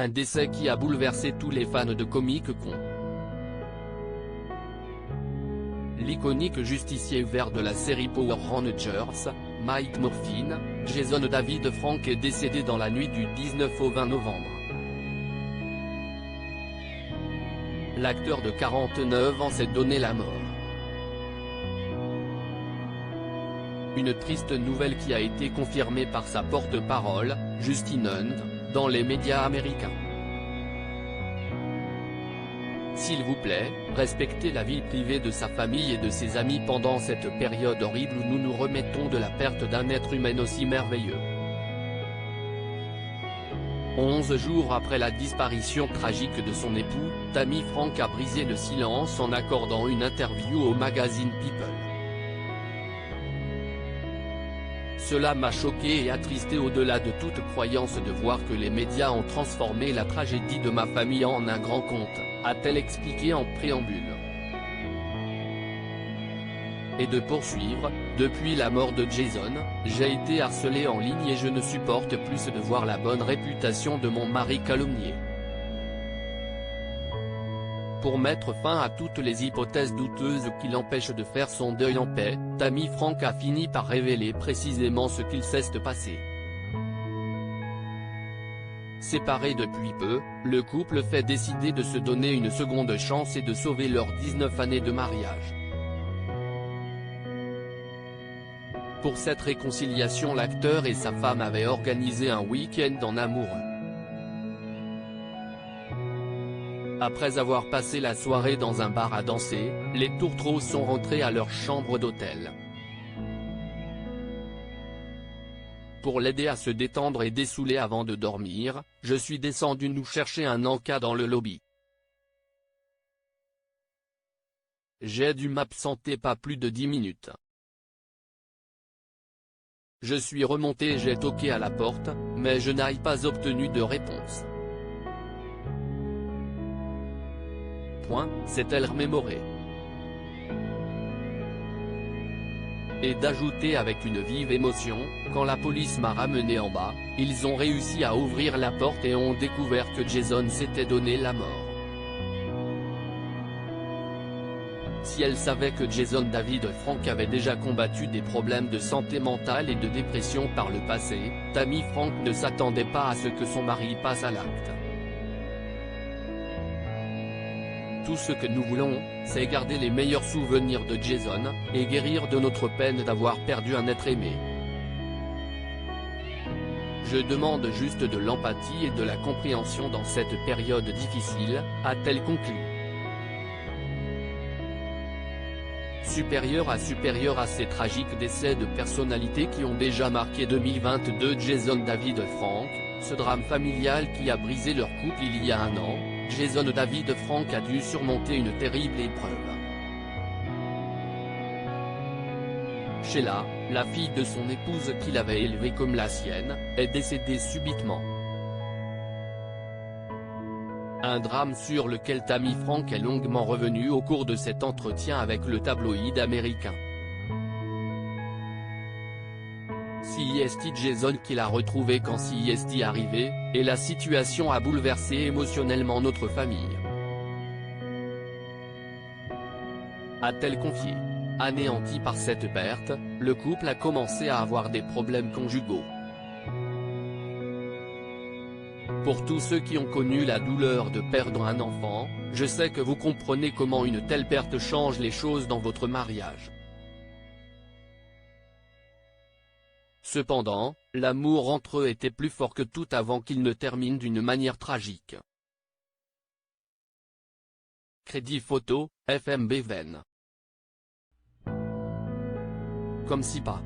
Un décès qui a bouleversé tous les fans de Comic Con. L'iconique justicier vert de la série Power Rangers, Mike Morfine, Jason David Frank est décédé dans la nuit du 19 au 20 novembre. L'acteur de 49 ans s'est donné la mort. Une triste nouvelle qui a été confirmée par sa porte-parole, Justin Hunt, dans les médias américains. S'il vous plaît, respectez la vie privée de sa famille et de ses amis pendant cette période horrible où nous nous remettons de la perte d'un être humain aussi merveilleux. 11 jours après la disparition tragique de son époux, Tammy Frank a brisé le silence en accordant une interview au magazine People. Cela m'a choqué et attristé au-delà de toute croyance de voir que les médias ont transformé la tragédie de ma famille en un grand conte, a-t-elle expliqué en préambule. Et de poursuivre, depuis la mort de Jason, j'ai été harcelé en ligne et je ne supporte plus de voir la bonne réputation de mon mari calomniée. Pour mettre fin à toutes les hypothèses douteuses qui l'empêchent de faire son deuil en paix, Tammy Frank a fini par révéler précisément ce qu'il s'est passé. Séparé depuis peu, le couple fait décider de se donner une seconde chance et de sauver leurs 19 années de mariage. Pour cette réconciliation, l'acteur et sa femme avaient organisé un week-end en amoureux. Après avoir passé la soirée dans un bar à danser, les tourtereaux sont rentrés à leur chambre d'hôtel. Pour l'aider à se détendre et dessouler avant de dormir, je suis descendu nous chercher un encas dans le lobby. J'ai dû m'absenter pas plus de 10 minutes. Je suis remonté et j'ai toqué à la porte, mais je n'ai pas obtenu de réponse. S'est-elle remémorée. Et d'ajouter avec une vive émotion, quand la police m'a ramené en bas, ils ont réussi à ouvrir la porte et ont découvert que Jason s'était donné la mort. Si elle savait que Jason David Frank avait déjà combattu des problèmes de santé mentale et de dépression par le passé, Tammy Frank ne s'attendait pas à ce que son mari passe à l'acte. Tout ce que nous voulons, c'est garder les meilleurs souvenirs de Jason, et guérir de notre peine d'avoir perdu un être aimé. Je demande juste de l'empathie et de la compréhension dans cette période difficile, a-t-elle conclu. Supérieur à ces tragiques décès de personnalités qui ont déjà marqué 2022 Jason David Frank, ce drame familial qui a brisé leur couple il y a un an, Jason David Frank a dû surmonter une terrible épreuve. Sheila, la fille de son épouse qu'il avait élevée comme la sienne, est décédée subitement. Un drame sur lequel Tammy Frank est longuement revenu au cours de cet entretien avec le tabloïd américain. CIST Jason qu'il a retrouvé quand CIST arrivait, et la situation a bouleversé émotionnellement notre famille. A-t-elle confié. Anéanti par cette perte, le couple a commencé à avoir des problèmes conjugaux. Pour tous ceux qui ont connu la douleur de perdre un enfant, je sais que vous comprenez comment une telle perte change les choses dans votre mariage. Cependant, l'amour entre eux était plus fort que tout avant qu'il ne termine d'une manière tragique. Crédit photo, FMB Ven. Comme si pas.